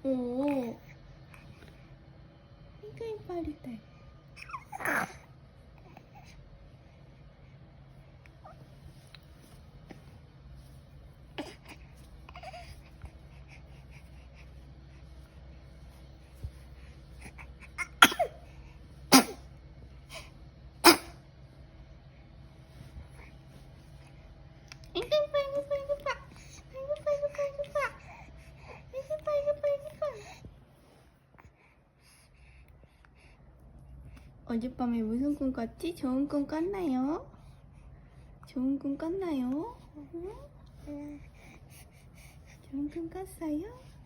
오. 굉장히 빠르다. 어젯밤에 무슨 꿈 꿨지? 좋은 꿈 꿨나요? 좋은 꿈 꿨나요? 응? 좋은 꿈 꿨어요?